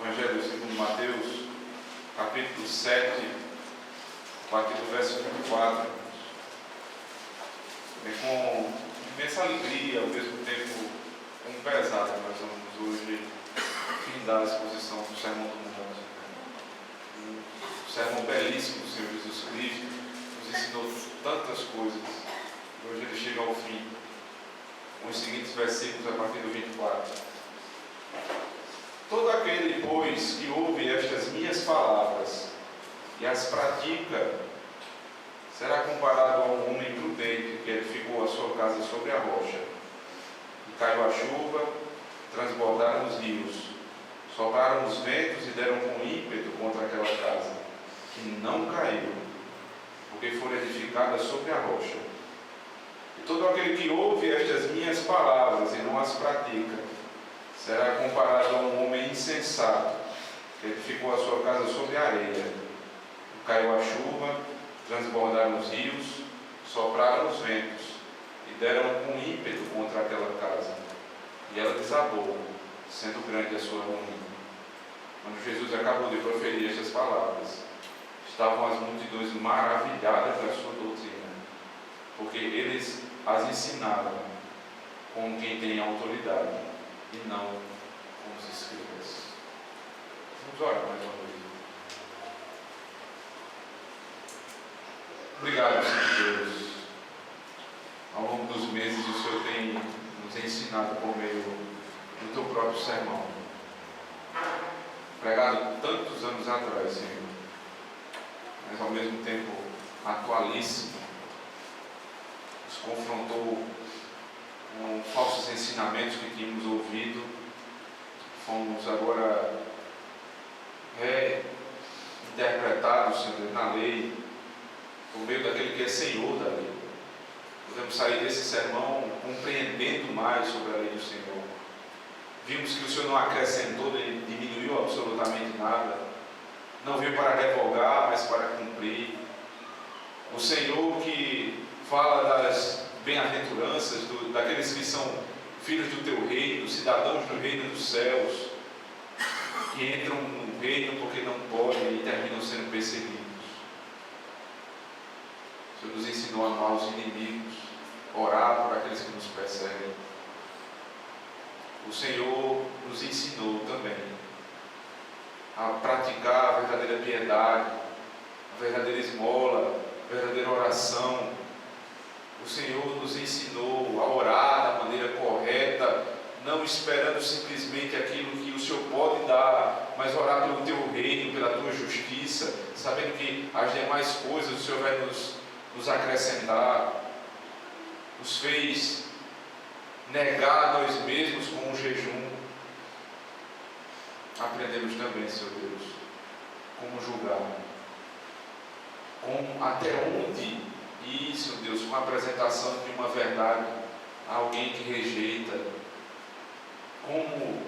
Evangelho segundo Mateus, capítulo 7, a partir do verso 24. É com imensa alegria, ao mesmo tempo com pesar, nós vamos hoje findar a exposição do Sermão do Monte. Um sermão belíssimo do Senhor Jesus Cristo, nos ensinou tantas coisas. Hoje ele chega ao fim, com os seguintes versículos a partir do 24. Todo aquele, pois, que ouve estas minhas palavras e as pratica, será comparado a um homem prudente que edificou a sua casa sobre a rocha. E caiu a chuva, transbordaram os rios, sopraram os ventos e deram com ímpeto contra aquela casa, que não caiu, porque foi edificada sobre a rocha. E todo aquele que ouve estas minhas palavras e não as pratica, será comparado a um homem insensato, que edificou a sua casa sobre a areia. E caiu a chuva, transbordaram os rios, sopraram os ventos, e deram com ímpeto contra aquela casa. E ela desabou, sendo grande a sua ruína. Quando Jesus acabou de proferir estas palavras, estavam as multidões maravilhadas da sua doutrina, porque eles as ensinavam como quem tem autoridade, e não como os escribas. Vamos orar mais uma vez. Obrigado, Senhor Deus. Ao longo dos meses o Senhor tem nos ensinado por meio do teu próprio sermão, pregado tantos anos atrás, Senhor, mas ao mesmo tempo atualíssimo. Nos confrontou com falsos ensinamentos que tínhamos ouvido. Fomos agora reinterpretados, Senhor, na lei, por meio daquele que é Senhor da lei. Podemos sair desse sermão compreendendo mais sobre a lei do Senhor. Vimos que o Senhor não acrescentou nem diminuiu absolutamente nada. Não veio para revogar, mas para cumprir. O Senhor que fala das bem-aventuranças, daqueles que são filhos do teu reino, cidadãos do reino dos céus, que entram no reino porque não podem e terminam sendo perseguidos. O Senhor nos ensinou a amar os inimigos, orar por aqueles que nos perseguem. O Senhor nos ensinou também a praticar a verdadeira piedade, a verdadeira esmola, a verdadeira oração. O Senhor nos ensinou a orar da maneira correta, não esperando simplesmente aquilo que o Senhor pode dar, mas orar pelo teu reino, pela tua justiça, sabendo que as demais coisas o Senhor vai nos acrescentar. Nos fez negar a nós mesmos com um jejum. Aprendemos também, Senhor Deus, como julgar, como até onde ir, Senhor Deus, com a apresentação de uma verdade a alguém que rejeita, como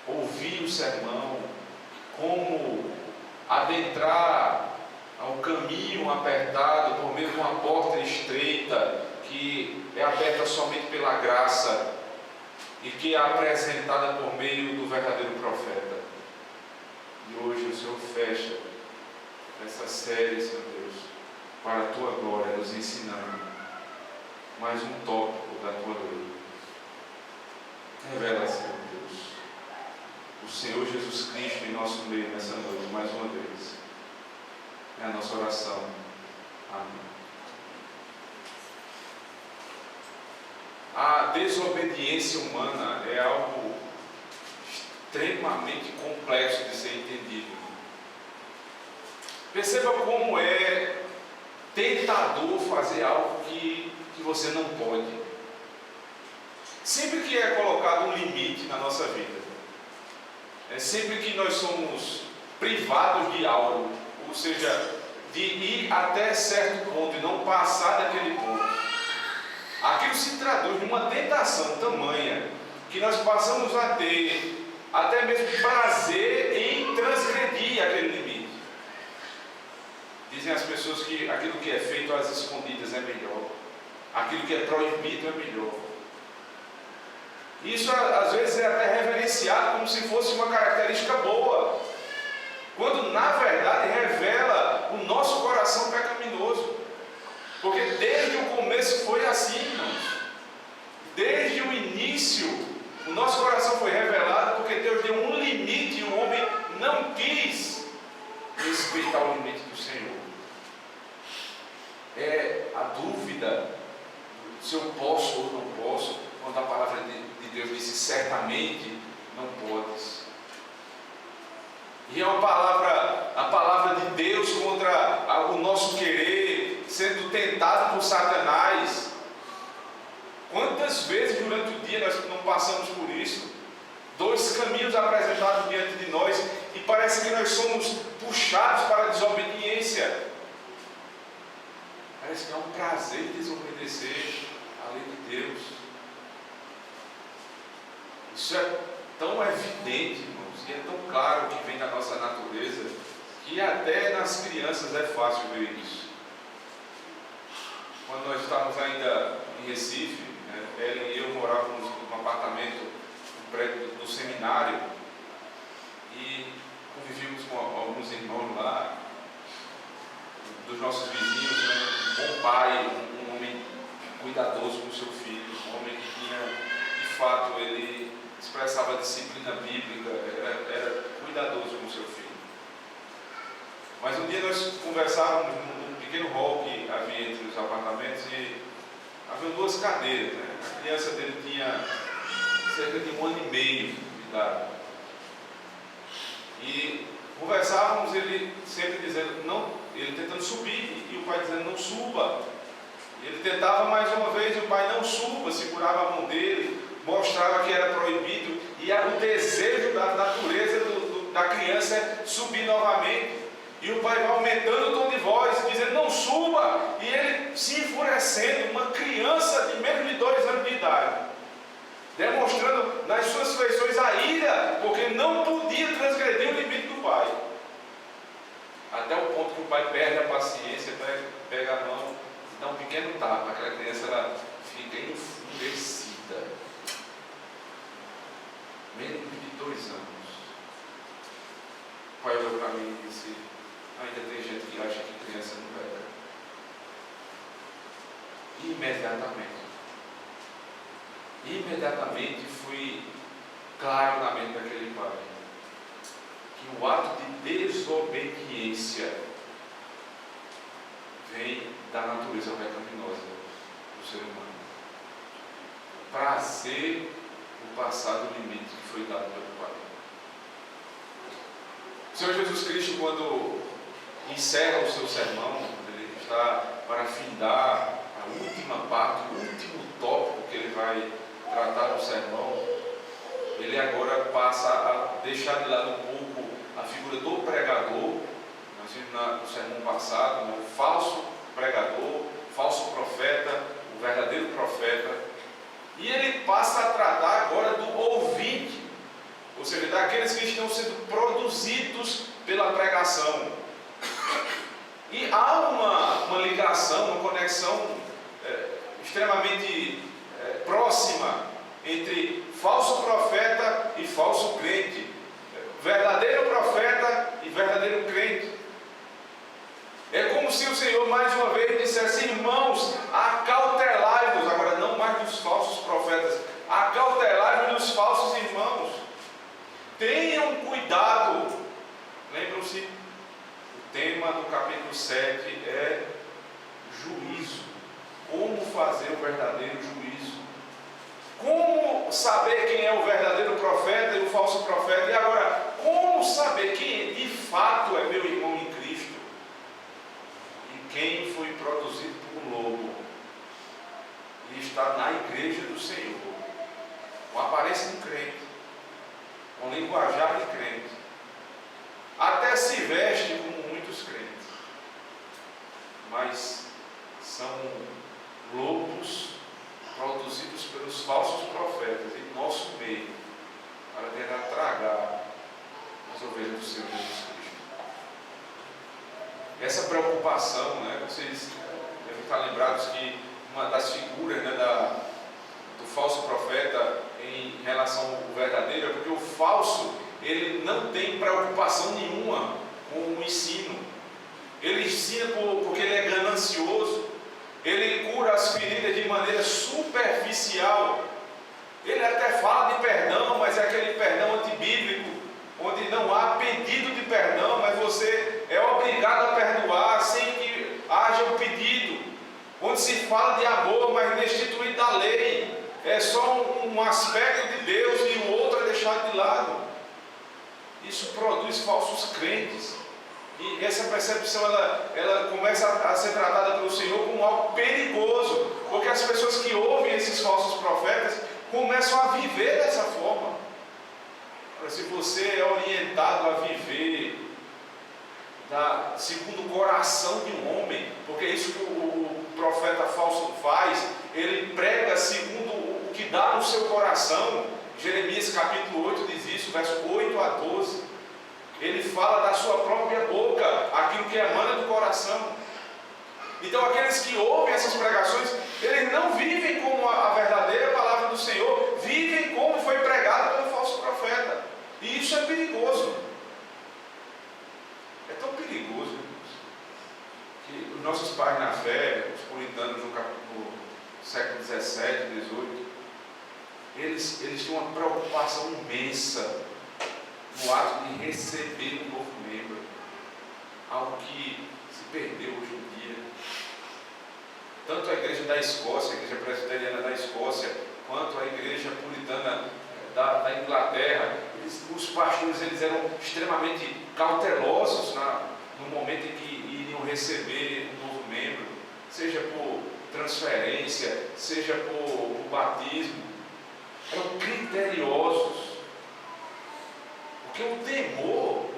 ouvir o sermão, como adentrar ao caminho apertado por meio de uma porta estreita que é aberta somente pela graça e que é apresentada por meio do verdadeiro profeta. E hoje o Senhor fecha essa série, Senhor Deus, para a tua glória, nos ensinando mais um tópico da tua lei. Revela, Senhor Deus, o Senhor Jesus Cristo em nosso meio nessa noite, mais uma vez. É a nossa oração. Amém. A desobediência humana é algo extremamente complexo de ser entendido. Perceba como é tentador fazer algo que você não pode. Sempre que é colocado um limite na nossa vida, sempre que nós somos privados de algo, ou seja, de ir até certo ponto e não passar daquele ponto, aquilo se traduz numa tentação tamanha que nós passamos a ter até mesmo prazer em transgredir aquele limite. Dizem as pessoas que aquilo que é feito às escondidas é melhor, aquilo que é proibido é melhor. Isso às vezes é até reverenciado como se fosse uma característica começo foi assim, irmãos. Desde o início, o nosso coração foi revelado porque Deus deu um limite e o homem não quis respeitar o limite do Senhor. É a dúvida se eu posso ou não posso, quando a palavra de Deus disse certamente não podes. E é a palavra de Deus contra o nosso querer, sendo tentado por Satanás. Quantas vezes durante o dia nós não passamos por isso? Dois caminhos apresentados diante de nós e parece que nós somos puxados para a desobediência. Parece que é um prazer desobedecer a lei de Deus. Isso é tão evidente, irmãos, e é tão claro que vem da nossa natureza, que até nas crianças é fácil ver isso. Quando nós estávamos ainda em Recife, ela e eu morávamos num apartamento no prédio do seminário e convivíamos com alguns irmãos lá, dos nossos vizinhos, né? Um bom pai, um homem cuidadoso com o seu filho, um homem que tinha, de fato, ele expressava a disciplina bíblica, era cuidadoso com o seu filho. Mas um dia nós conversávamos num pequeno hall que havia entre os apartamentos e havia duas cadeiras, né? A criança dele tinha cerca de 1 ano e meio de idade. E conversávamos, ele sempre dizendo, não, ele tentando subir, e o pai dizendo, não suba. Ele tentava mais uma vez, e o pai, não suba, segurava a mão dele, mostrava que era proibido, e o desejo da natureza da criança é subir novamente. E o pai vai aumentando o tom de voz, dizendo, não suba, e ele se enfurecendo, uma criança de menos de 2 anos de idade, demonstrando nas suas feições a ira, porque não podia transgredir o limite do pai. Até o ponto que o pai perde a paciência, pega a mão e dá um pequeno tapa. Aquela criança ela fica enfurecida. Menos de 2 anos. O pai olhou para mim e disse, ainda tem gente que acha que criança não pega. Imediatamente fui claro na mente daquele pai que o ato de desobediência vem da natureza pecaminosa do ser humano. Prazer por passar do limite que foi dado pelo Pai. O Senhor Jesus Cristo, quando encerra o seu sermão, ele está para findar a última parte, o último tópico que ele vai tratar no sermão. Ele agora passa a deixar de lado um pouco a figura do pregador. Nós vimos no sermão passado, o falso pregador, falso profeta, o verdadeiro profeta. E ele passa a tratar agora do ouvinte, ou seja, daqueles que estão sendo produzidos pela pregação. E há uma ligação, uma conexão extremamente próxima entre falso profeta e falso crente, verdadeiro profeta e verdadeiro crente. É como se o Senhor mais uma vez dissesse, irmãos, acautelai-vos, agora não mais dos falsos profetas, acautelai-vos dos falsos irmãos. Tenham cuidado. Lembram-se, o tema do capítulo 7 é juízo. Como fazer o verdadeiro juízo? Como saber quem é o verdadeiro profeta e o falso profeta? E agora, como saber quem de fato é meu irmão em Cristo? E quem foi produzido por um lobo e está na igreja do Senhor, com aparência de crente, com linguajar de crente, até se veste como muitos crentes, mas são lobos produzidos pelos falsos profetas em nosso meio, para tentar tragar as ovelhas do Senhor Jesus Cristo. Essa preocupação, vocês devem estar lembrados que uma das figuras do falso profeta em relação ao verdadeiro é porque o falso, ele não tem preocupação nenhuma com o ensino. Ele ensina porque ele é ganancioso. ele cura as feridas de maneira superficial. Ele até fala de perdão, mas é aquele perdão antibíblico, onde não há pedido de perdão, mas você é obrigado a perdoar sem que haja um pedido. Onde se fala de amor, mas destituído da lei. É só um aspecto de Deus e o outro é deixado de lado. Isso produz falsos crentes. E essa percepção ela começa a ser tratada pelo Senhor como algo perigoso, porque as pessoas que ouvem esses falsos profetas começam a viver dessa forma. Se você é orientado a viver segundo o coração de um homem, porque é isso que o profeta falso faz, ele prega segundo o que dá no seu coração. Jeremias capítulo 8 diz isso, verso 8 a 12. Ele fala da sua própria boca, aquilo que emana do coração. Então aqueles que ouvem essas pregações, eles não vivem como a verdadeira palavra do Senhor, vivem como foi pregado pelo falso profeta. E isso é perigoso. É tão perigoso, irmãos, que os nossos pais na fé, os puritanos no século 17, 18, eles tinham uma preocupação imensa no ato de receber um novo membro, algo que se perdeu hoje em dia. Tanto a igreja da Escócia, a igreja presbiteriana da Escócia, quanto a igreja puritana da Inglaterra, os pastores eles eram extremamente cautelosos no momento em que iriam receber um novo membro, seja por transferência, seja por batismo. Eram criteriosos, porque o temor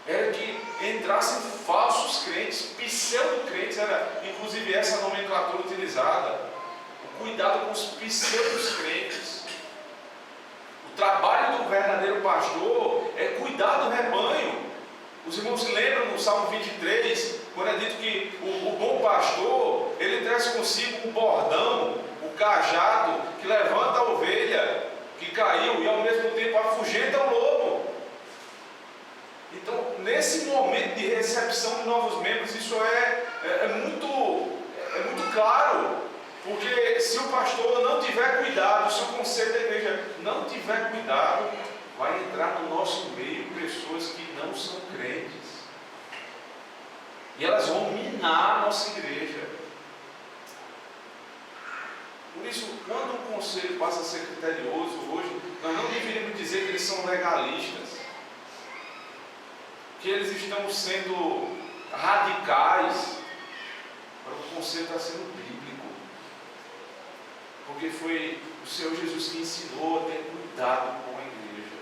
era que entrassem falsos crentes, pseudo-crentes, era inclusive essa nomenclatura utilizada, o cuidado com os pseudo-crentes. O trabalho do verdadeiro pastor é cuidar do rebanho. Os irmãos se lembram no Salmo 23, quando é dito que o bom pastor, ele traz consigo um bordão, o cajado, que levanta a ovelha que caiu e ao mesmo tempo afugenta o lobo. Então, nesse momento de recepção de novos membros, isso é muito claro, porque se o pastor não tiver cuidado, se o conselho da igreja não tiver cuidado, vai entrar no nosso meio pessoas que não são crentes, e elas vão minar a nossa igreja. Por isso, quando o conselho passa a ser criterioso hoje, nós não deveríamos dizer que eles são legalistas, que eles estão sendo radicais. Para o conselho está sendo bíblico, porque foi o Senhor Jesus que ensinou a ter cuidado com a igreja.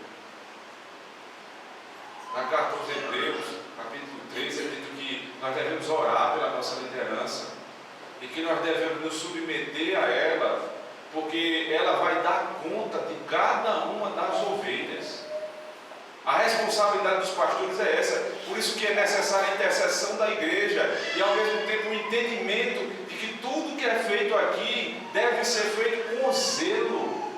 Na carta aos Hebreus, capítulo 3, é dito que nós devemos orar pela nossa liderança e que nós devemos nos submeter a ela, porque ela vai dar conta de cada uma das ovelhas. A responsabilidade dos pastores é essa, por isso que é necessária a intercessão da igreja e ao mesmo tempo o entendimento de que tudo que é feito aqui deve ser feito com zelo,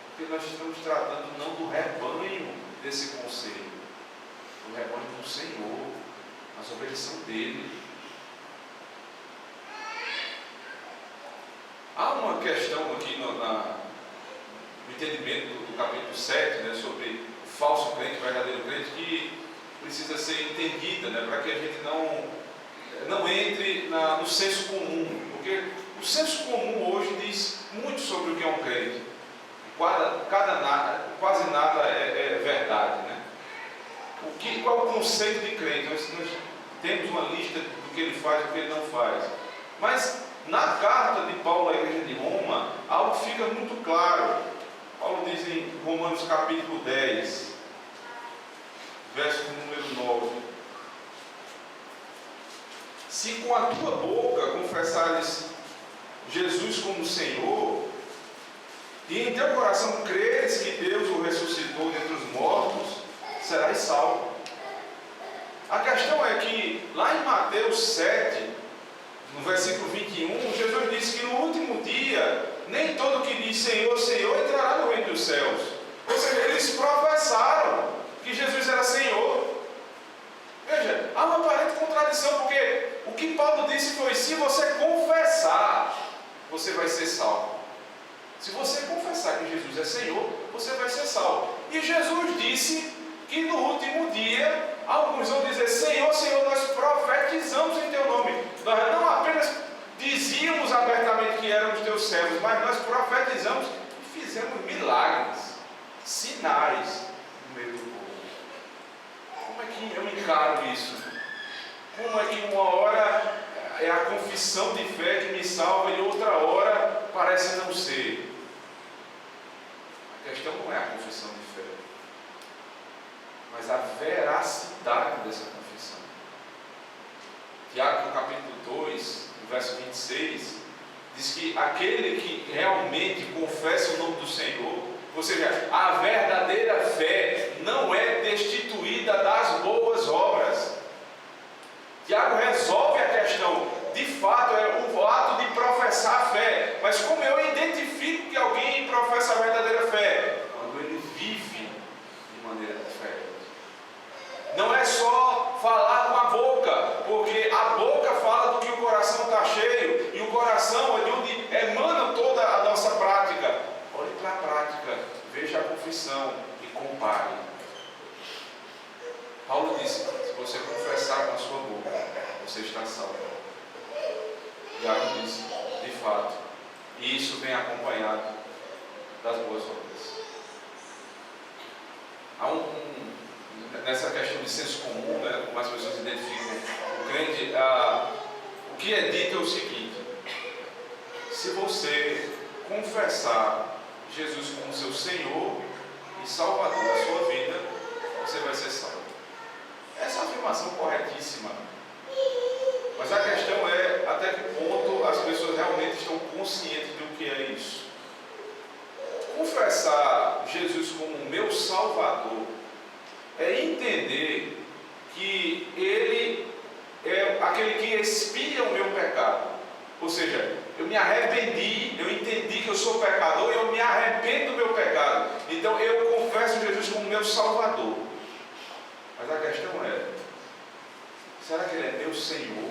porque nós estamos tratando não do rebanho desse conselho, do rebanho do Senhor, as ovelhas são dele. Há uma questão aqui no entendimento do capítulo 7, né, sobre o falso crente, o verdadeiro crente, que precisa ser entendida, né, para que a gente não entre no senso comum, porque o senso comum hoje diz muito sobre o que é um crente. Quase nada é verdade, né? Qual é o conceito de crente? Nós temos uma lista do que ele faz e do que ele não faz, mas na carta de Paulo à igreja de Roma, algo fica muito claro. Paulo diz em Romanos capítulo 10, verso número 9: se com a tua boca confessares Jesus como Senhor, e em teu coração creres que Deus o ressuscitou dentre os mortos, serás salvo. A questão é que lá em Mateus 7, no versículo 21, Jesus disse que no último dia, nem todo que diz Senhor, Senhor, entrará no reino dos céus. Ou seja, eles professaram que Jesus era Senhor. Veja, há uma aparente contradição, porque o O que Paulo disse foi: se você confessar, você vai ser salvo. Se você confessar que Jesus é Senhor, você vai ser salvo. E Jesus disse que no último dia, alguns vão dizer: Senhor, Senhor, nós profetizamos em teu nome. Nós não apenas dizíamos abertamente que éramos teus servos, mas nós profetizamos e fizemos milagres, sinais no meio do povo. Como é que eu encaro isso? Como é que uma hora é a confissão de fé que me salva e outra hora parece não ser? A questão não é a confissão de fé, mas a veracidade dessa confissão. Tiago, no capítulo 2, no verso 26, diz que aquele que realmente confessa o nome do Senhor, ou seja, a verdadeira fé não é destituída das boas obras. Tiago resolve a questão. De fato, é o ato de professar a fé. Mas como eu identifico que alguém professa a verdadeira fé? Quando ele vive de maneira diferente. Não é só falar com a boca, porque a boca fala do que o coração está cheio, e o coração é de onde emana toda a nossa prática. Olhe para a prática, veja a confissão e compare. Paulo disse: se você confessar com a sua boca, você está salvo. Tiago disse: de fato, e isso vem acompanhado das boas obras. Há nessa questão de senso comum, né, como as pessoas identificam o crente, o que é dito é o seguinte: se você confessar Jesus como seu Senhor e Salvador da sua vida, você vai ser salvo. Essa é uma afirmação corretíssima. Mas a questão é até que ponto as pessoas realmente estão conscientes do que é isso. Confessar Jesus como meu Salvador é entender que Ele é aquele que expia o meu pecado. Ou seja, eu me arrependi, eu entendi que eu sou pecador e eu me arrependo do meu pecado. Então eu confesso Jesus como meu Salvador. Mas a questão é: será que Ele é meu Senhor?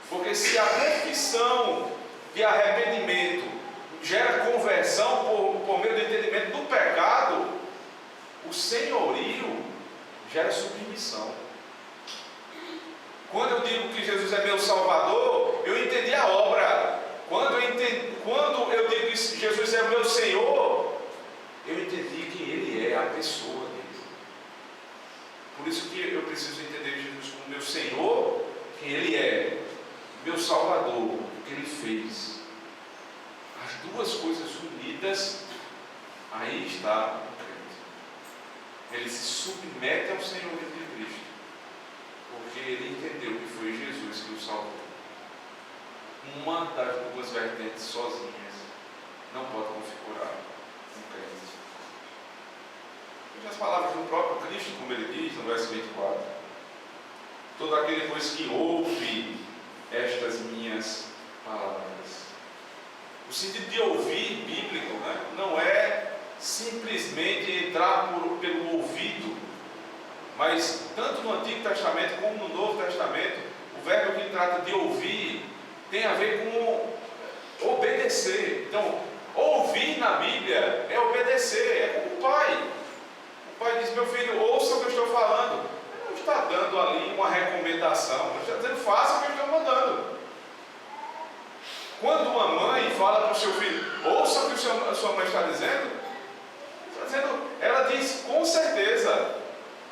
Porque se a confissão de arrependimento gera conversão por meio do entendimento do pecado, o senhorio gera submissão. Quando eu digo que Jesus é meu Salvador, eu entendi a obra. Quando eu digo que Jesus é meu Senhor, eu entendi que Ele é a pessoa dele. Por isso que eu preciso entender Jesus como meu Senhor, quem Ele é, meu Salvador, o que Ele fez. As duas coisas unidas, aí está o crente. Ele se submete ao senhorio de Cristo, porque ele entendeu que foi Jesus que o salvou. Uma das duas vertentes sozinhas não pode configurar um crente. Veja as palavras do próprio Cristo, como ele diz no verso 24: todo aquele, pois, que ouve estas minhas palavras. O sentido de ouvir bíblico, né, não é simplesmente entrar pelo ouvido, mas tanto no Antigo Testamento como no Novo Testamento, o verbo que trata de ouvir tem a ver com obedecer. Então, ouvir na Bíblia é obedecer, é como o pai. O pai diz: meu filho, ouça o que eu estou falando. Ele não está dando ali uma recomendação, ele está dizendo: faça o que eu estou mandando. Quando uma mãe fala para o seu filho: ouça o que a sua mãe está dizendo, ela diz com certeza: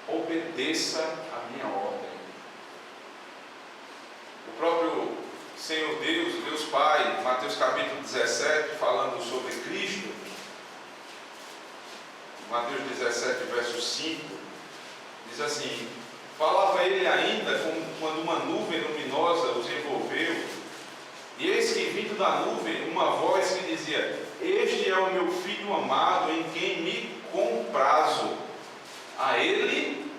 obedeça a minha ordem. O próprio Senhor Deus Pai, Mateus capítulo 17, falando sobre Cristo, Mateus 17, verso 5, diz assim: falava ele ainda como quando uma nuvem luminosa os envolveu, e eis que, vindo da nuvem, uma voz que dizia: este é o meu filho amado, em quem me comprazo, a ele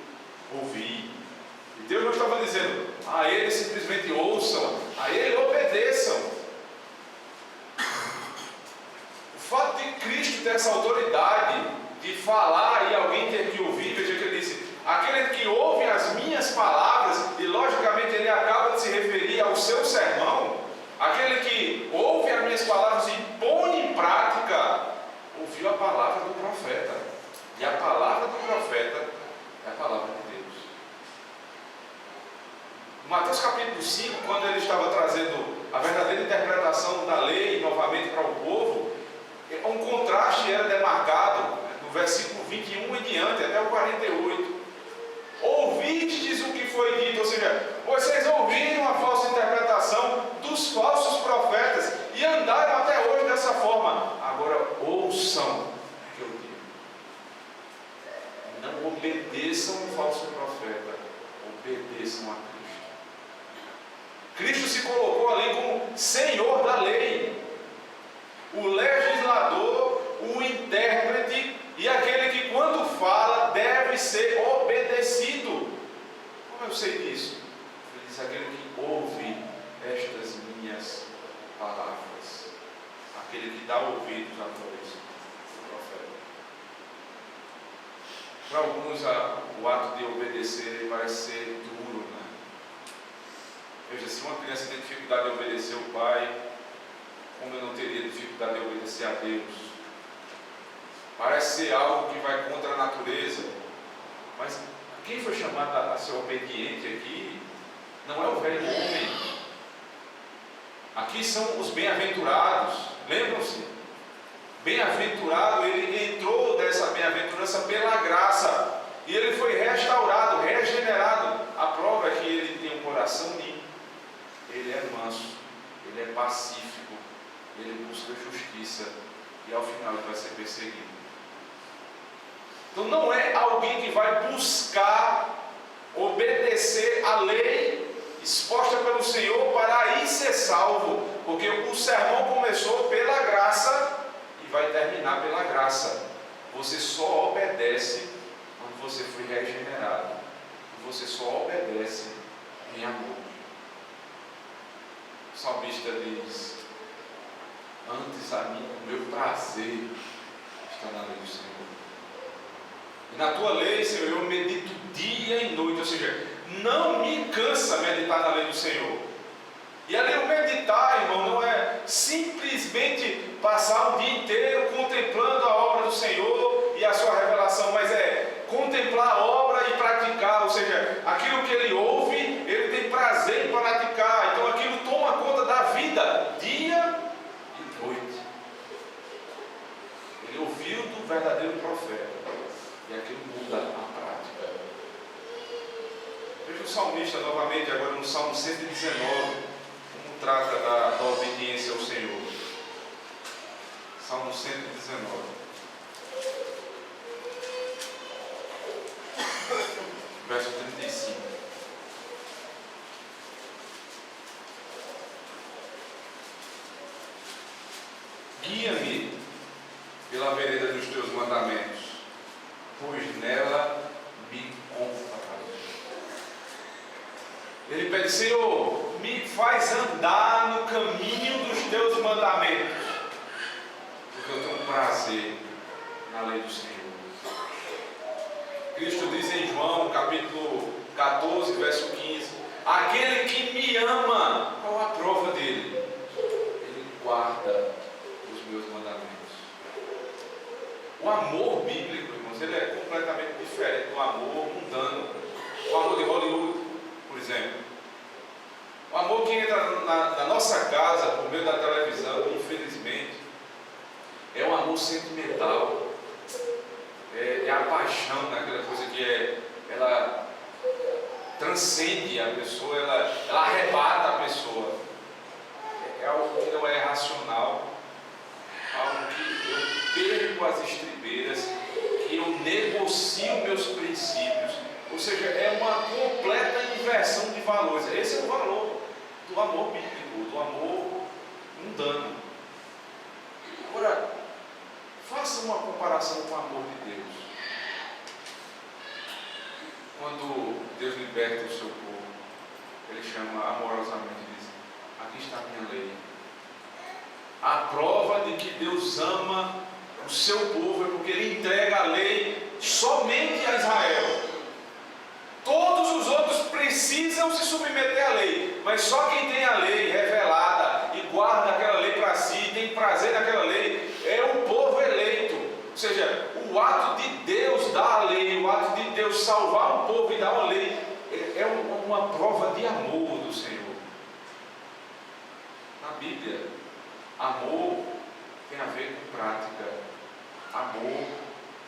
ouvi. E Deus não estava dizendo: a ele simplesmente ouçam, a ele obedeçam. O fato de Cristo ter essa autoridade de falar e alguém ter que ouvir, veja que ele disse: aquele que ouve as minhas palavras, e logicamente ele acaba de se referir capítulo 5, quando ele estava trazendo a verdadeira interpretação da lei novamente para o povo, um contraste era demarcado do versículo 21 em diante, até o 48. Ouvistes o que foi dito, ou seja, vocês ouviram a falsa interpretação dos falsos profetas e andaram até hoje dessa forma. Agora ouçam o que eu digo. Não obedeçam ao falso profeta, obedeçam a Cristo. Cristo se colocou ali como Senhor da lei, o legislador, o intérprete e aquele que, quando fala, deve ser obedecido. Como eu sei disso? Ele diz: aquele que ouve estas minhas palavras, aquele que dá ouvidos à voz do profeta. Para alguns, o ato de obedecer parece ser duro, né? Veja, se uma criança tem dificuldade de obedecer o pai, como eu não teria dificuldade de obedecer a Deus? Parece ser algo que vai contra a natureza, mas quem foi chamado a ser obediente aqui não é o velho homem. Aqui são os bem-aventurados. Lembram-se? Bem-aventurado, ele entrou dessa bem-aventurança pela graça, e ele foi restaurado, regenerado. A prova é que ele tem um coração limpo, ele é manso, ele é pacífico, ele busca justiça, e ao final ele vai ser perseguido. Então não é alguém que vai buscar obedecer a lei exposta pelo Senhor para aí ser salvo, porque o sermão começou pela graça e vai terminar pela graça. Você só obedece quando você foi regenerado, você só obedece em amor. O salmista diz: antes a mim, o meu prazer está na lei do Senhor. E na tua lei, Senhor, eu medito dia e noite, ou seja, não me cansa meditar na lei do Senhor. E ali o meditar, irmão, não é simplesmente passar um dia inteiro contemplando a obra do Senhor e a sua revelação, mas é contemplar a obra e praticar, ou seja, aquilo que ele ouve, ele tem prazer em praticar, então aquilo toma conta da vida, dia e noite. Ele ouviu do verdadeiro profeta, e aquilo muda a prática. Veja o salmista novamente, agora no Salmo 119, como trata da obediência ao Senhor. Salmo 119. Verso 35. Guia-me pela vereda dos teus mandamentos, pois nela me comprazo. Ele pede: Senhor, me faz andar no caminho dos teus mandamentos, porque eu tenho prazer na lei do Senhor. Cristo diz em João, capítulo 14, verso 15: aquele que me ama, qual a prova dele? Ele guarda os meus mandamentos. O amor bíblico, irmãos, ele é completamente diferente do amor mundano. O amor de Hollywood, por exemplo. O amor que entra na nossa casa por meio da televisão, infelizmente, é um amor sentimental. É a paixão, né? Aquela coisa que ela transcende a pessoa, ela arrebata a pessoa. É algo que não é racional, algo que eu perco as estribeiras, que eu negocio meus princípios, ou seja, é uma completa inversão de valores. Esse é o valor do amor bíblico, do amor mundano. Agora, faça uma comparação com o amor de Deus. Quando Deus liberta o seu povo, Ele chama amorosamente e diz: aqui está a minha lei. A prova de que Deus ama o seu povo é porque Ele entrega a lei somente a Israel. Todos os outros precisam se submeter à lei, mas só quem tem a lei revelada e guarda aquela lei para si, tem prazer naquela lei, é o povo eleito. Ou seja, o ato de Deus dar a lei, o ato de Deus salvar um povo e dar uma lei, é uma prova de amor do Senhor. Na Bíblia, amor tem a ver com prática, amor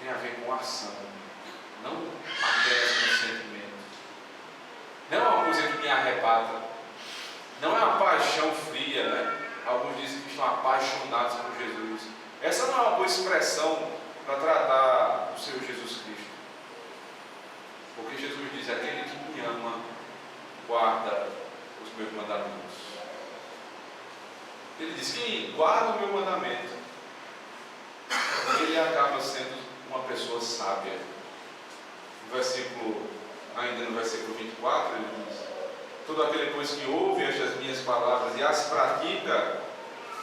tem a ver com ação, não apenas com sentimento. Não é uma coisa que me arrebata, não é uma paixão fria, né? Alguns dizem que estão apaixonados por Jesus. Essa não é uma boa expressão para tratar o Senhor Jesus Cristo. Porque Jesus diz: aquele que me ama, guarda os meus mandamentos. Ele diz: quem guarda o meu mandamento, ele acaba sendo uma pessoa sábia. Ainda no versículo 24, ele diz: todo aquele, pois, que ouve estas minhas palavras e as pratica,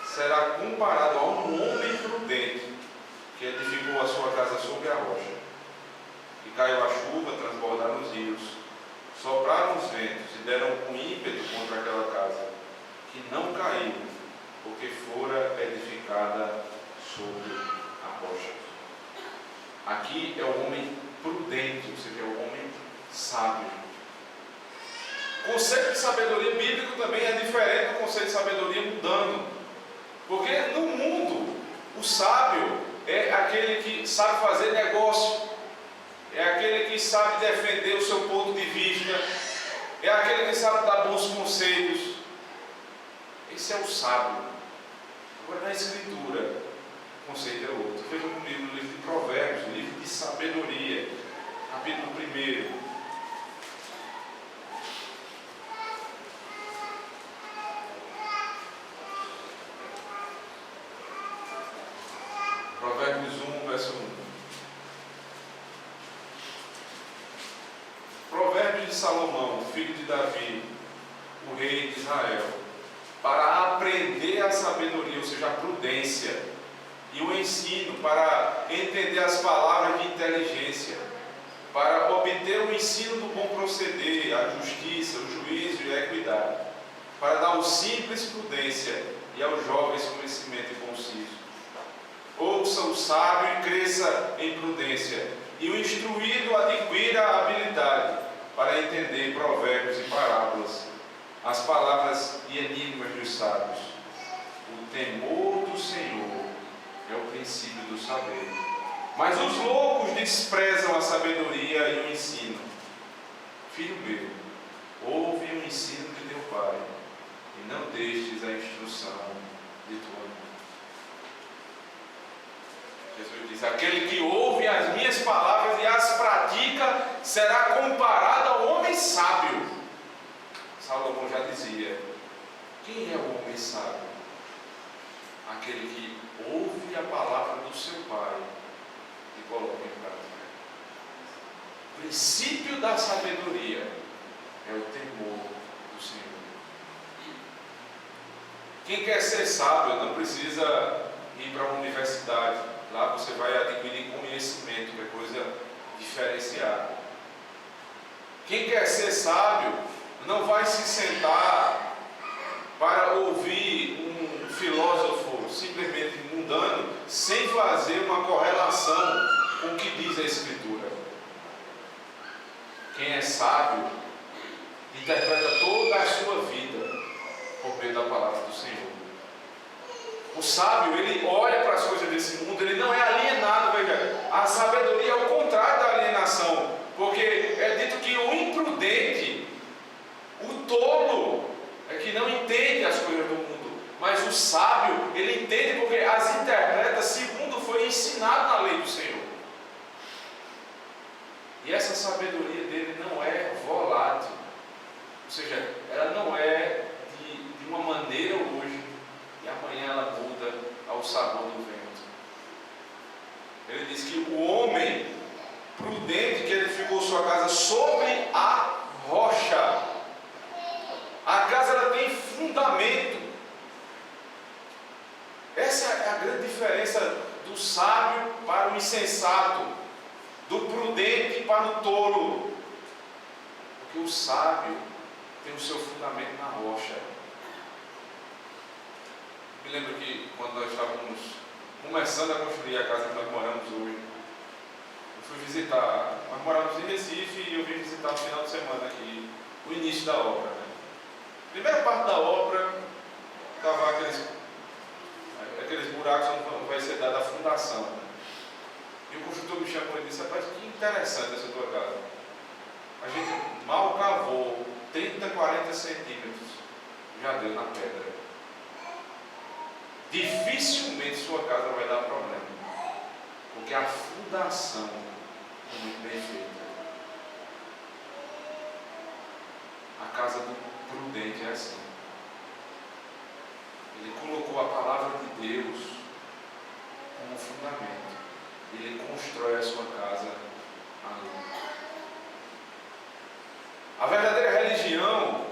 será comparado a um homem prudente que edificou a sua casa sobre a rocha. E caiu a chuva, transbordaram os rios, sopraram os ventos e deram com ímpeto contra aquela casa, que não caiu, porque fora edificada sobre a rocha. Aqui é o homem prudente, ou seja, é o homem sábio. O conceito de sabedoria bíblico também é diferente do conceito de sabedoria mundano, porque no mundo o sábio é aquele que sabe fazer negócio, é aquele que sabe defender o seu ponto de vista, é aquele que sabe dar bons conselhos. Esse é o sábio. Agora, na Escritura, o conceito é outro. Veja comigo no livro de Provérbios, livro de sabedoria, capítulo 1. Provérbios 1, verso 1. Provérbios de Salomão, filho de Davi, o rei de Israel, para aprender a sabedoria, ou seja, a prudência, e o ensino, para entender as palavras de inteligência, para obter o ensino do bom proceder, a justiça, o juízo e a equidade, para dar ao simples prudência e aos jovens conhecimento conciso. Ouça o sábio e cresça em prudência, e o instruído adquira a habilidade para entender provérbios e parábolas, as palavras e enigmas dos sábios. O temor do Senhor é o princípio do saber, mas os loucos desprezam a sabedoria e o ensino. Filho meu, ouve o ensino de teu pai, e não deixes a instrução de tua mãe. Jesus diz: aquele que ouve as minhas palavras e as pratica será comparado ao homem sábio. Salomão já dizia: quem é o homem sábio? Aquele que ouve a palavra do seu pai e coloca em prática. O princípio da sabedoria é o temor do Senhor. Quem quer ser sábio não precisa ir para uma universidade. Lá você vai adquirir conhecimento, que é coisa diferenciada. Quem quer ser sábio não vai se sentar para ouvir um filósofo simplesmente mundano, sem fazer uma correlação com o que diz a Escritura. Quem é sábio interpreta toda a sua vida por meio da palavra do Senhor. O sábio, ele olha para as coisas desse mundo, ele não é alienado. Veja, a sabedoria é o contrário da alienação, porque é dito que o imprudente, o tolo, é que não entende as coisas do mundo, mas o sábio, ele entende porque as interpreta segundo foi ensinado na lei do Senhor. E essa sabedoria dele não é volátil, ou seja, ela não é de uma maneira hoje e amanhã ela muda ao sabor do vento. Ele diz que o homem prudente que edificou sua casa sobre a rocha, a casa ela tem fundamento. Essa é a grande diferença do sábio para o insensato, do prudente para o tolo. Porque o sábio tem o seu fundamento na rocha. Me lembro que quando nós estávamos começando a construir a casa que nós moramos hoje, eu fui visitar, nós moramos em Recife e eu vim visitar no final de semana aqui, o início da obra. Primeira parte da obra, cavar aqueles buracos onde vai ser dada a fundação. E o construtor me chamou e disse: rapaz, que interessante essa tua casa. A gente mal cavou 30, 40 centímetros, já deu na pedra. Dificilmente sua casa vai dar problema, porque a fundação é muito bem feita. A casa do prudente é assim. Ele colocou a palavra de Deus como fundamento. Ele constrói a sua casa ali. A verdadeira religião,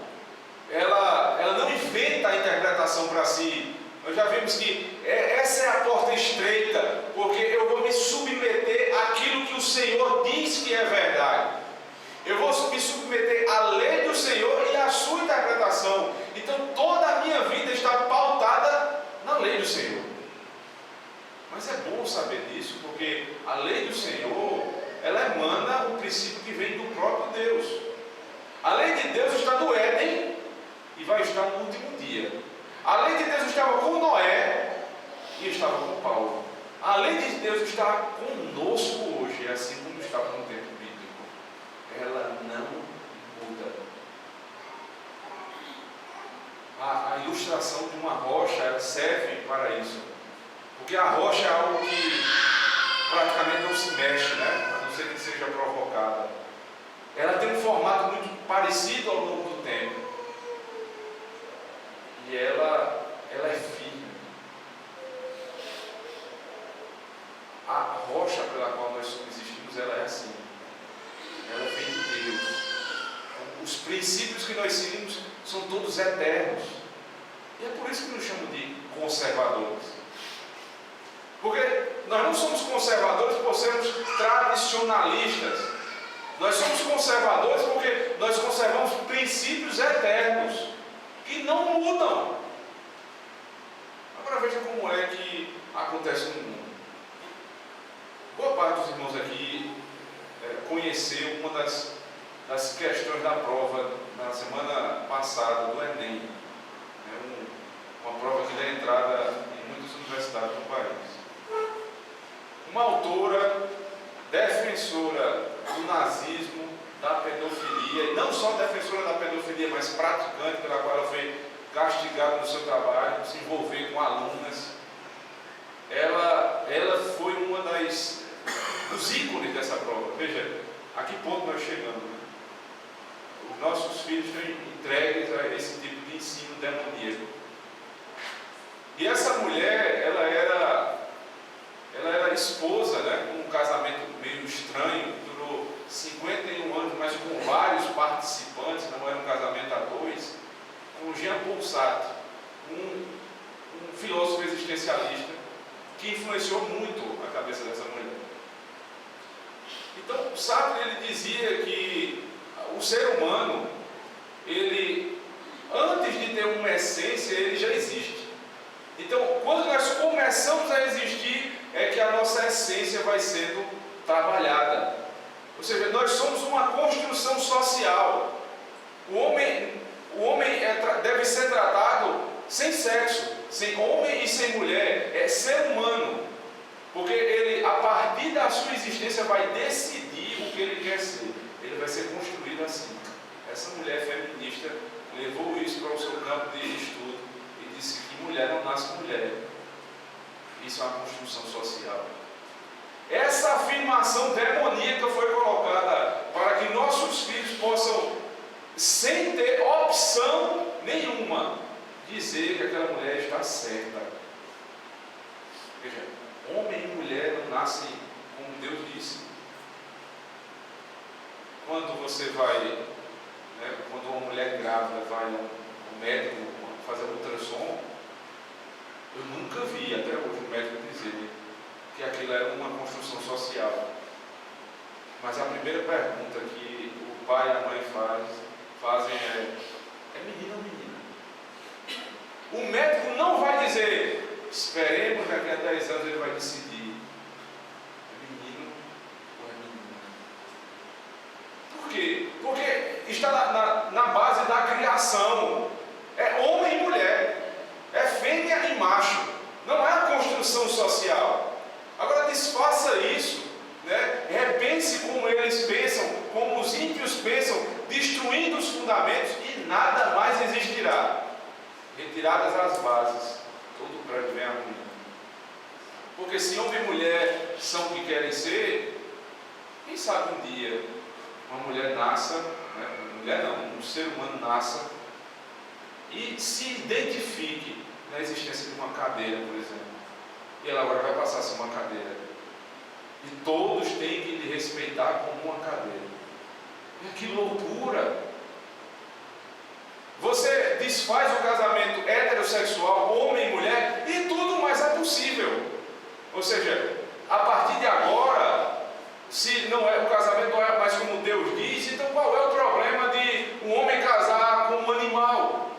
ela não inventa a interpretação para si. Nós já vimos que essa é a porta estreita, porque eu vou me submeter àquilo que o Senhor diz que é verdade. Eu vou me submeter à lei do Senhor e à sua interpretação. Então toda a minha vida está pautada na lei do Senhor. Mas é bom saber disso, porque a lei do Senhor, ela emana o princípio que vem do próprio Deus. A lei de Deus está no Éden e vai estar no último dia. A lei de Deus estava com Noé e estava com Paulo. A lei de Deus está conosco hoje, assim como estava no tempo bíblico. Ela não muda. A ilustração de uma rocha serve para isso. Porque a rocha é algo que praticamente não se mexe, né? A não ser que seja provocada. Ela tem um formato muito parecido ao longo do tempo. E ela é firme. A rocha pela qual nós subsistimos, ela é assim. Ela vem de Deus. Os princípios que nós seguimos são todos eternos. E é por isso que nos chamam de conservadores. Porque nós não somos conservadores por sermos tradicionalistas. Nós somos conservadores porque nós conservamos princípios eternos que não mudam. Agora veja como é que acontece no mundo. Boa parte dos irmãos aqui conheceu uma das questões da prova na semana passada do Enem. Uma prova que dá entrada em muitas universidades do país. Uma autora defensora do nazismo, da pedofilia, e não só defensora da pedofilia, mas praticante, pela qual ela foi castigada no seu trabalho, se envolver com alunas. Ela foi uma dos ícones dessa prova. Veja, a que ponto nós chegamos, né? Os nossos filhos estão entregues a esse tipo de ensino demoníaco. E essa mulher, ela era esposa, né, com um casamento meio estranho, durou 51 anos, mas com vários participantes, não era um casamento a dois, com Jean-Paul Sartre, um filósofo existencialista, que influenciou muito a cabeça dessa mulher. Então, Sartre, ele dizia que o ser humano, ele, antes de ter uma essência, ele já existe. Então, quando nós começamos a existir, é que a nossa essência vai sendo trabalhada. Ou seja, nós somos uma construção social. O homem deve ser tratado sem sexo, sem homem e sem mulher. É ser humano. Porque ele, a partir da sua existência, vai decidir o que ele quer ser. Ele vai ser construído assim. Essa mulher feminista levou isso para o seu campo de estudo e disse que mulher não nasce mulher. Isso é uma construção social. Essa afirmação demoníaca foi colocada para que nossos filhos possam, sem ter opção nenhuma, dizer que aquela mulher está certa. Veja, homem e mulher não nascem como Deus disse. Quando você vai, né, quando uma mulher grávida vai ao médico fazer um ultrassom, eu nunca vi até hoje o médico dizer que aquilo era uma construção social. Mas a primeira pergunta que o pai e a mãe fazem é menino ou menina? O médico não vai dizer, esperemos que daqui a 10 anos ele vai decidir, é menino ou é menina? Por quê? Porque está na base da criação. É homem e mulher. É fundamentos e nada mais existirá. Retiradas as bases, todo prédio vem à ruína. Porque se homem e mulher são o que querem ser, quem sabe um dia uma mulher nasça, mulher não, um ser humano nasça e se identifique na existência de uma cadeira, por exemplo. E ela agora vai passar a ser uma cadeira. E todos têm que lhe respeitar como uma cadeira. Que loucura! Você desfaz o casamento heterossexual, homem e mulher, e tudo mais é possível. Ou seja, a partir de agora, se não é, o casamento não é mais como Deus diz, então qual é o problema de um homem casar com um animal?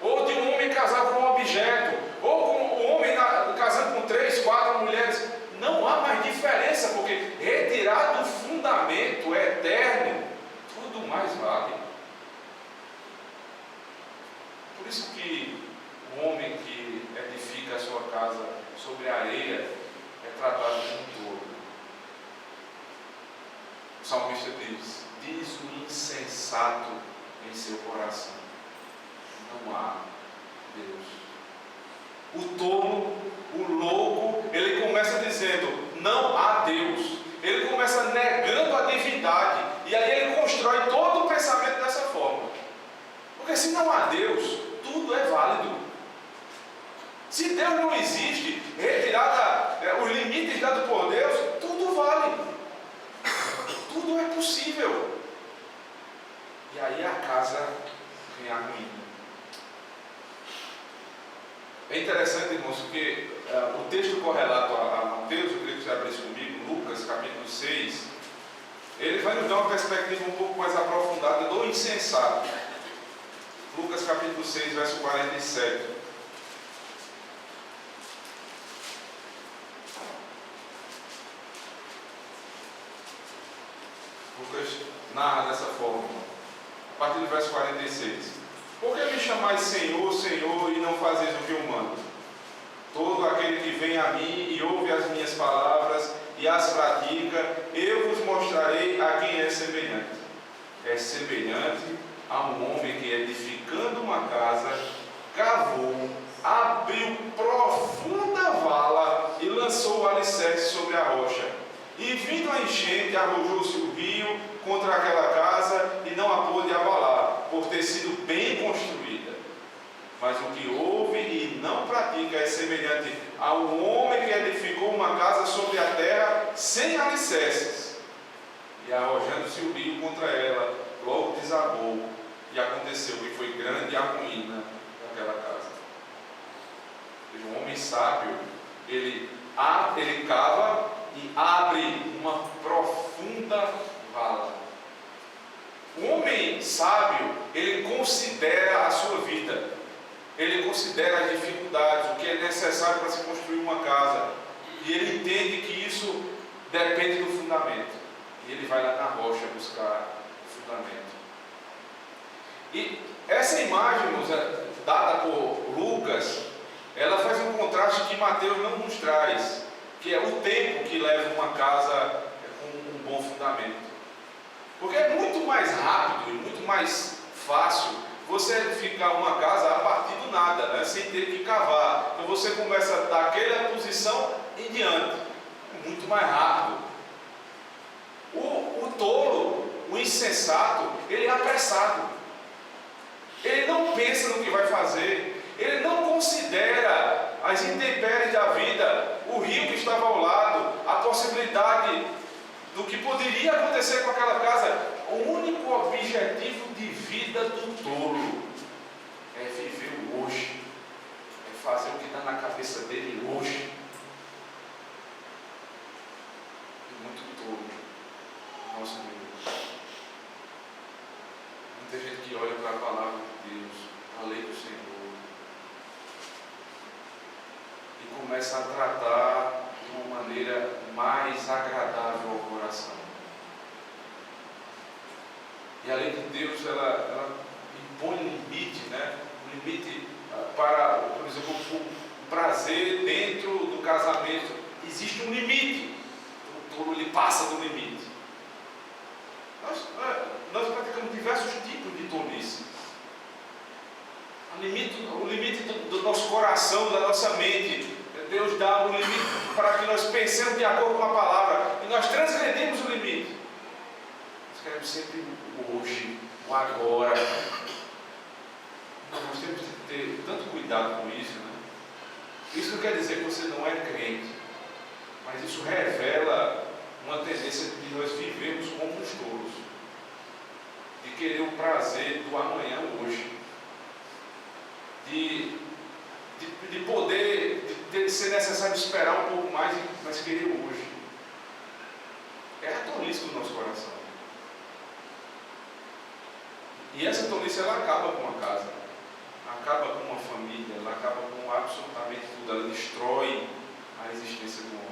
Ou de um homem casar com um objeto? Ou com um homem casando com 3, 4 mulheres? Não há mais diferença, porque retirado do fundamento eterno, tudo mais vale. Por isso que o homem que edifica a sua casa sobre a areia é tratado como tolo. O salmista diz o insensato em seu coração: não há Deus. O tolo, o louco, ele começa dizendo: não há Deus. Ele começa negando a divindade. E aí ele constrói todo o pensamento dessa forma. Porque se não há Deus, tudo é válido. Se Deus não existe, retirada os limites dados por Deus, tudo vale. Tudo é possível. E aí a casa vem a ruína. É interessante, irmãos, porque o texto correlato a Mateus, eu queria que você abrisse comigo, Lucas, capítulo 6, ele vai nos dar uma perspectiva um pouco mais aprofundada do insensato. Lucas, capítulo 6, verso 47. Lucas narra dessa forma, a partir do verso 46. Por que me chamais Senhor, Senhor, e não fazeis o que eu mando? Todo aquele que vem a mim e ouve as minhas palavras e as pratica, eu vos mostrarei a quem é semelhante. É semelhante a um homem que, edificando uma casa, cavou, abriu profunda vala e lançou o alicerce sobre a rocha. E vindo a enchente, arrojou-se o rio contra aquela casa e não a pôde abalar, por ter sido bem construída. Mas o que ouve e não pratica é semelhante a um homem que edificou uma casa sobre a terra sem alicerces. E arrojando-se o rio contra ela, logo desabou, e aconteceu que foi grande a ruína daquela casa. Um homem sábio, ele cava e abre uma profunda vala. O homem sábio, ele considera a sua vida, ele considera as dificuldades, o que é necessário para se construir uma casa, e ele entende que isso depende do fundamento, e ele vai lá na rocha buscar o fundamento. E essa imagem, dada por Lucas, ela faz um contraste que Mateus não nos traz, que é o tempo que leva uma casa com um bom fundamento. Porque é muito mais rápido e muito mais fácil você edificar uma casa a partir do nada, né? Sem ter que cavar. Então você começa daquela posição em diante. É muito mais rápido. O tolo, o insensato, ele é apressado. Ele não pensa no que vai fazer. Ele não considera as intempéries da vida, o rio que estava ao lado, a possibilidade do que poderia acontecer com aquela casa. O único objetivo de vida do tolo é viver o hoje, é fazer o que está na cabeça dele hoje. É muito tolo no nosso meio. Muita gente que olha para a palavra de Deus, a lei do Senhor, e começa a tratar de uma maneira mais agradável ao coração. E a lei de Deus, ela impõe limite, né? Um limite para, por exemplo, o prazer dentro do casamento. Existe um limite. O tolo, passa do limite. Nós praticamos diversos tipos de tolice. coração, da nossa mente. Deus dá um limite para que nós pensemos de acordo com a palavra. E nós transgredimos o limite. Nós queremos sempre o hoje, o agora. Então, nós temos que ter tanto cuidado com isso, né? Isso não quer dizer que você não é crente, mas isso revela uma tendência de nós vivermos como os tolos, de querer o prazer do amanhã hoje, de poder, de ser necessário esperar um pouco mais, mas querer hoje. É a tolice do nosso coração. E essa tolice, ela acaba com a casa, acaba com uma família, ela acaba com absolutamente tudo, ela destrói a existência do homem.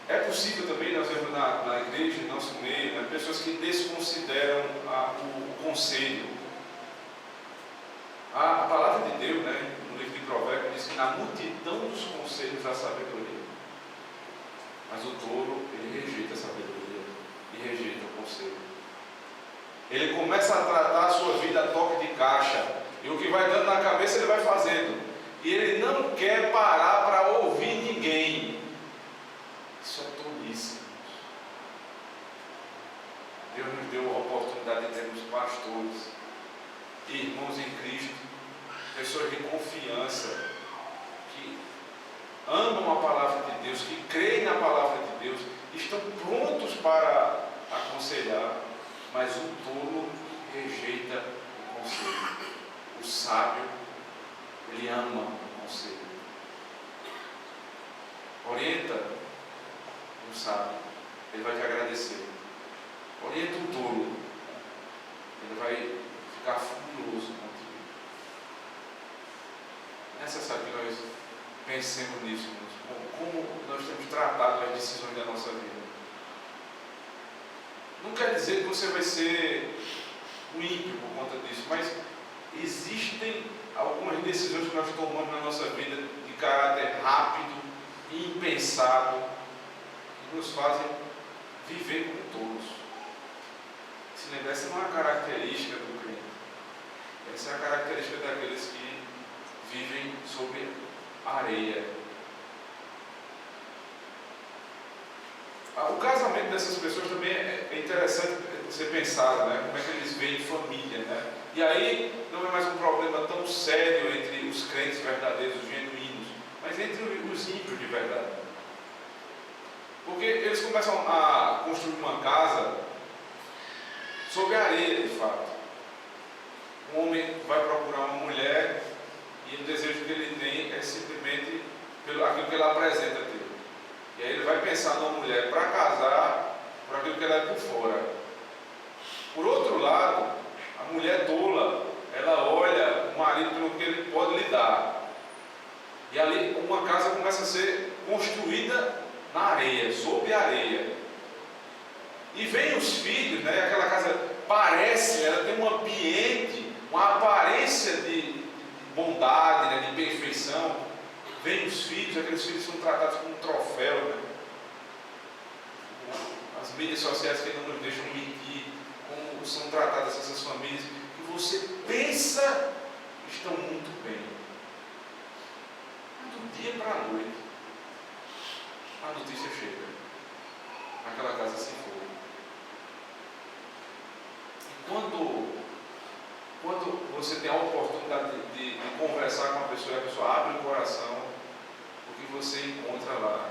É possível também, nós vemos na igreja, em nosso meio, né, pessoas que desconsideram o conselho. A palavra de Deus, né, no livro de Provérbios, diz que na multidão dos conselhos há sabedoria. Mas o tolo, ele rejeita a sabedoria e rejeita o conselho. Ele começa a tratar a sua vida a toque de caixa. E o que vai dando na cabeça, ele vai fazendo. E ele não quer parar para ouvir ninguém. Isso é tolice. Deus nos deu a oportunidade de termos pastores, irmãos em Cristo, pessoas de confiança, que amam a palavra de Deus, que creem na palavra de Deus, estão prontos para aconselhar, mas o tolo rejeita o conselho. O sábio, ele ama o conselho. Orienta o sábio, ele vai te agradecer. Orienta o tolo, ele vai ficar furioso contigo. É necessário que nós pensemos nisso, como nós temos tratado as decisões da nossa vida. Não quer dizer que você vai ser um ímpio por conta disso, mas existem algumas decisões que nós tomamos na nossa vida de caráter rápido e impensado, que nos fazem viver como tolos. Se lembrar, essa não é uma característica do crente. Essa é a característica daqueles que vivem sobre areia. O casamento dessas pessoas também é interessante você pensar, né? Como é que eles veem família, né? E aí não é mais um problema tão sério entre os crentes verdadeiros, os genuínos, mas entre os ímpios de verdade. Porque eles começam a construir uma casa sobre areia, de fato. Um homem vai procurar uma mulher e o desejo que ele tem é simplesmente pelo aquilo que ela apresenta a Deus. E aí ele vai pensar numa mulher para casar por aquilo que ela é por fora. Por outro lado, a mulher tola, ela olha o marido pelo que ele pode lhe dar. E ali uma casa começa a ser construída na areia, sob a areia. E vem os filhos, né? Aquela casa parece, ela tem um ambiente, uma aparência de bondade, né? De perfeição. Vem os filhos, aqueles filhos são tratados como um troféu, né? As mídias sociais que não nos deixam mentir, como são tratadas essas famílias, que você pensa que estão muito bem. Mas do dia para a noite, a notícia chega. Aquela casa se foi. E quando você tem a oportunidade de conversar com a pessoa, e a pessoa abre o coração, o que você encontra lá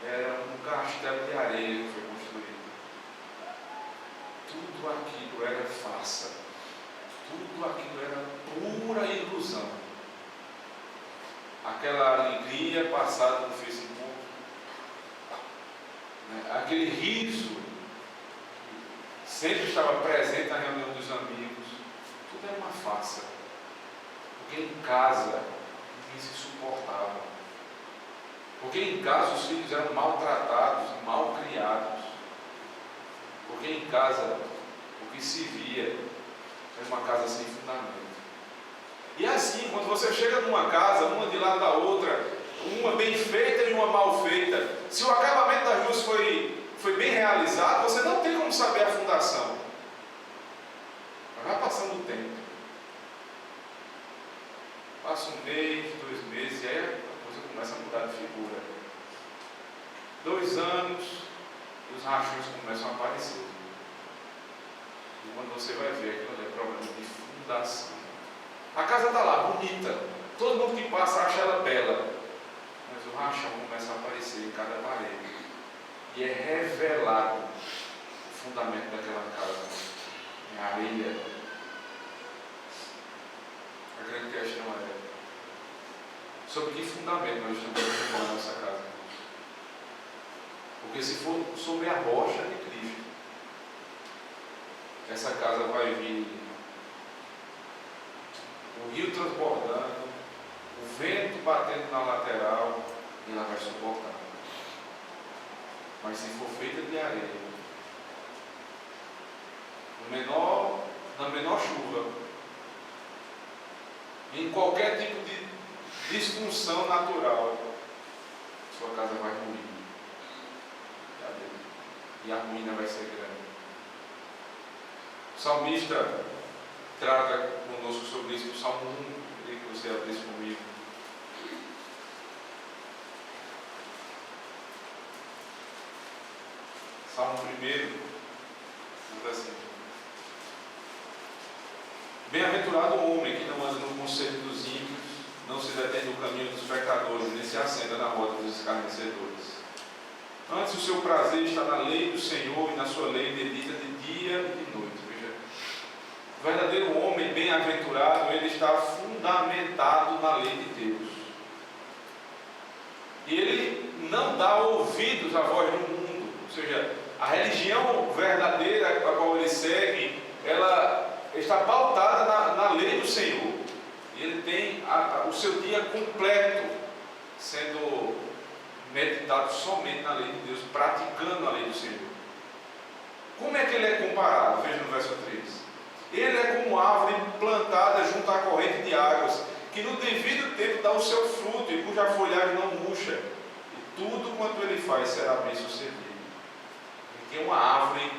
era um castelo de areia que foi construído. Tudo aquilo era farsa. Tudo aquilo era pura ilusão. Aquela alegria passada no Facebook, né? Aquele riso que sempre estava presente na reunião dos amigos, tudo era uma farsa. Porque em casa ninguém se suportava. Porque em casa os filhos eram maltratados, mal criados. Porque em casa o que se via era uma casa sem fundamento. E assim, quando você chega numa casa, uma de lado da outra, uma bem feita e uma mal feita, se o acabamento das duas foi bem realizado, você não tem como saber a fundação. Mas vai passando o tempo. Passa um mês, 2 meses, e aí a coisa começa a mudar de figura. 2 anos, e os rachões começam a aparecer. E quando você vai ver, aquilo é problema de fundação. A casa está lá, bonita. Todo mundo que passa acha ela bela. Mas o rachão começa a aparecer em cada parede. E é revelado o fundamento daquela casa. Em areia. A grande questão é: sobre que fundamento nós estamos construindo a nossa casa? Porque se for sobre a rocha de Cristo, essa casa vai vir o rio transbordando, o vento batendo na lateral, e ela vai suportar. Mas se for feita de areia, na menor chuva, em qualquer tipo de disfunção natural, sua casa vai ruir. E a ruína vai ser grande. O salmista trata conosco sobre isso no Salmo 1. Queria que você abrisse comigo. Salmo 1 diz assim: Bem-aventurado o homem que não anda no conselho dos ímpios, não se detém no caminho dos pecadores, nem se assenta na roda dos escarnecedores. Antes o seu prazer está na lei do Senhor, e na sua lei medita de dia e de noite. Veja, o verdadeiro homem bem-aventurado, ele está fundamentado na lei de Deus. E ele não dá ouvidos à voz do mundo. Ou seja, a religião verdadeira a qual ele segue, ela está pautada na lei do Senhor. E ele tem o seu dia completo sendo meditado somente na lei de Deus, praticando a lei do Senhor. Como é que ele é comparado? Veja no verso 3. Ele é como árvore plantada junto à corrente de águas, que no devido tempo dá o seu fruto e cuja folhagem não murcha, e tudo quanto ele faz será bem sucedido. Ele tem uma árvore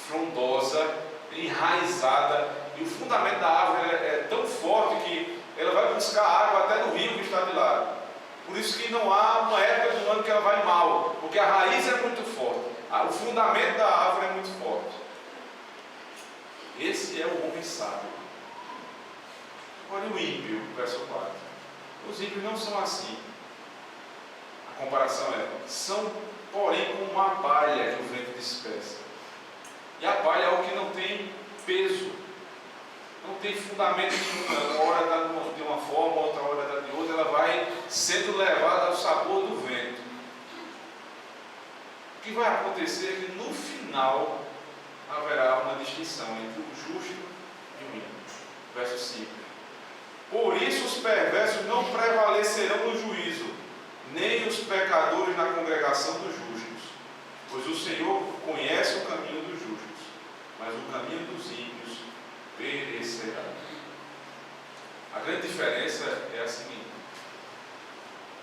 frondosa, enraizada, e o fundamento da árvore é tão forte que ela vai buscar água até no rio que está de lado. Por isso que não há uma época do ano que ela vai mal, porque a raiz é muito forte, o fundamento da árvore é muito forte. Esse é o homem sábio. Olha o ímpio, verso 4. Os ímpios não são assim. A comparação são, porém, como uma palha que o vento dispersa. E a palha é algo que não tem peso, não tem fundamento nenhum. Uma hora está de uma forma, outra hora está de outra, ela vai sendo levada ao sabor do vento. O que vai acontecer é que no final haverá uma distinção entre o justo e o ímpio. Verso 5. Por isso os perversos não prevalecerão no juízo, nem os pecadores na congregação dos justos. Pois o Senhor conhece o caminho dos justos, mas o caminho dos ímpios perecerá. A grande diferença é a seguinte: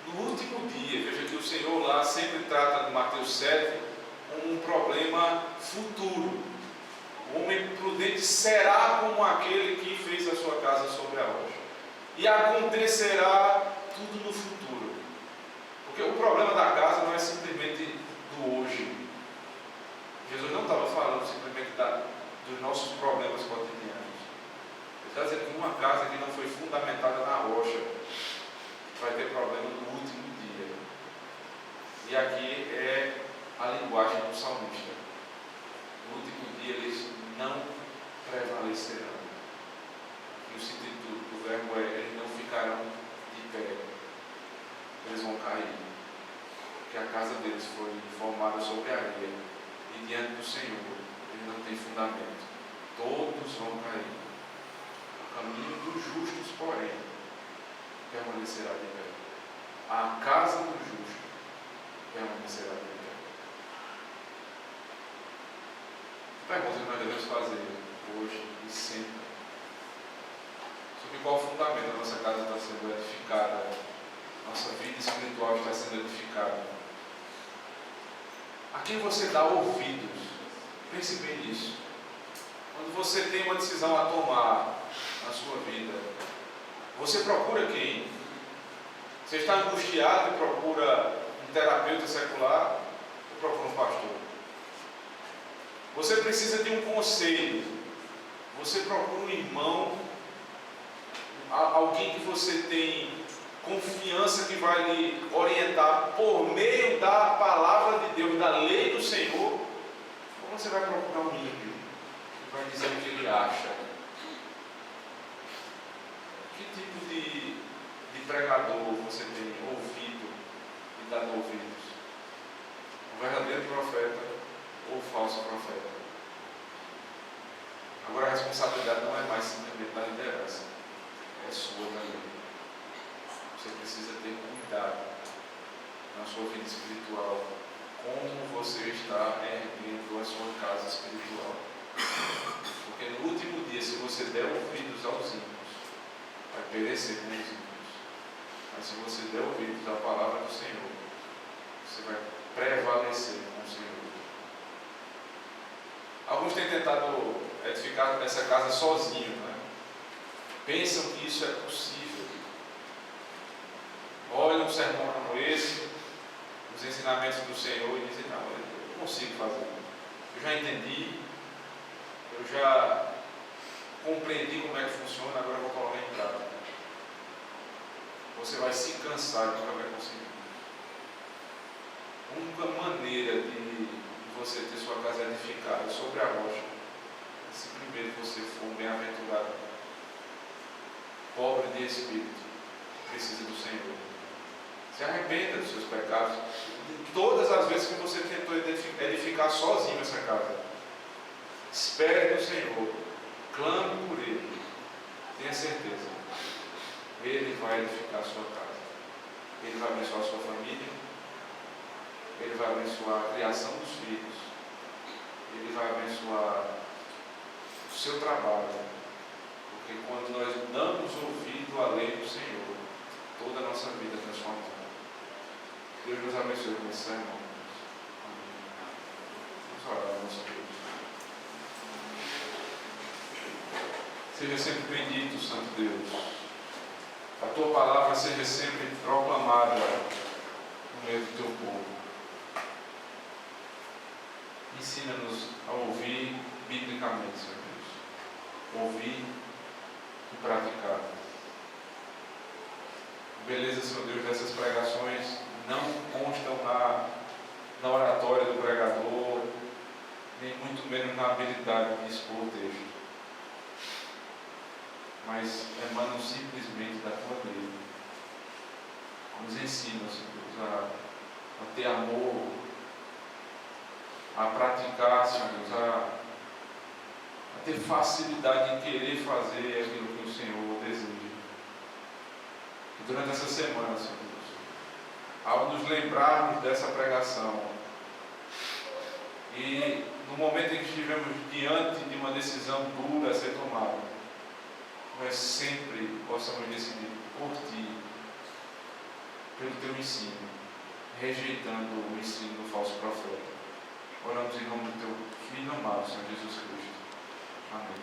no último dia, veja que o Senhor lá sempre trata no Mateus 7 como um problema futuro. O homem prudente será como aquele que fez a sua casa sobre a rocha, e acontecerá tudo no futuro. Porque o problema da casa não é simplesmente do hoje. Jesus não estava falando simplesmente dos nossos problemas cotidianos. Ele está dizendo que uma casa que não foi fundamentada na rocha vai ter problema no último dia. E aqui é a linguagem do salmista. No último dia eles não prevalecerão. E o sentido do verbo é: eles não ficarão de pé. Eles vão cair. Porque a casa deles foi formada sobre a areia. E diante do Senhor, ele não tem fundamento. Todos vão cair. O caminho dos justos, porém, permanecerá de pé. A casa do justo permanecerá de pé. Pergunta que nós devemos fazer hoje e sempre: sobre qual fundamento a nossa casa está sendo edificada, nossa vida espiritual está sendo edificada. A quem você dá ouvidos? Pense bem nisso. Quando você tem uma decisão a tomar na sua vida, Você procura quem? Você está angustiado e procura um terapeuta secular ou procura um pastor? Você precisa de um conselho. Você procura um irmão, alguém que você tem confiança que vai lhe orientar por meio da palavra de Deus, da lei do Senhor. Ou você vai procurar um ímpio que vai dizer o que ele acha? Que tipo de pregador você tem ouvido e dado ouvidos? O verdadeiro profeta ou o falso profeta? Agora a responsabilidade não é mais simplesmente da liderança, é sua também. Você precisa ter cuidado na sua vida espiritual, como você está erguendo a sua casa espiritual. Porque no último dia, se você der ouvidos aos ímpios, vai perecer com os ímpios. Mas se você der ouvidos à palavra do Senhor, você vai prevalecer com o Senhor. Alguns têm tentado edificar essa casa sozinhos, né? Pensam que isso é possível. Olham um sermão como esse, os ensinamentos do Senhor e dizem, não, eu consigo fazer. Eu já entendi, eu já compreendi como é que funciona, agora eu vou colocar em prática. Você vai se cansar e nunca vai conseguir. A única maneira de você ter sua casa edificada sobre a rocha é se primeiro você for bem-aventurado, pobre de espírito, precisa do Senhor. Se arrependa dos seus pecados, de todas as vezes que você tentou edificar sozinho essa casa. Espere no Senhor, clame por Ele, tenha certeza, Ele vai edificar a sua casa, Ele vai abençoar a sua família, Ele vai abençoar a criação dos filhos, Ele vai abençoar o seu trabalho, porque quando nós damos ouvido à lei do Senhor, toda a nossa vida é transformada. Deus nos abençoe com esse sermão. Amém. Vamos orar ao nosso Deus. Seja sempre bendito, Santo Deus. A Tua palavra seja sempre proclamada no meio do Teu povo. Ensina-nos a ouvir biblicamente, Senhor Deus. Ouvir e praticar. Beleza, Senhor Deus, dessas pregações não constam na oratória do pregador, nem muito menos na habilidade de expor o texto, mas emanam simplesmente da Tua lei. Nos ensina, Senhor Deus, a ter amor, a praticar, Senhor Deus, a ter facilidade em querer fazer aquilo que o Senhor deseja. E durante essa semana, Senhor Deus, ao nos lembrarmos dessa pregação e no momento em que estivemos diante de uma decisão dura a ser tomada, nós sempre possamos decidir por Ti, pelo Teu ensino, rejeitando o ensino do falso profeta. Oramos em nome do Teu Filho amado, Senhor Jesus Cristo. Amém.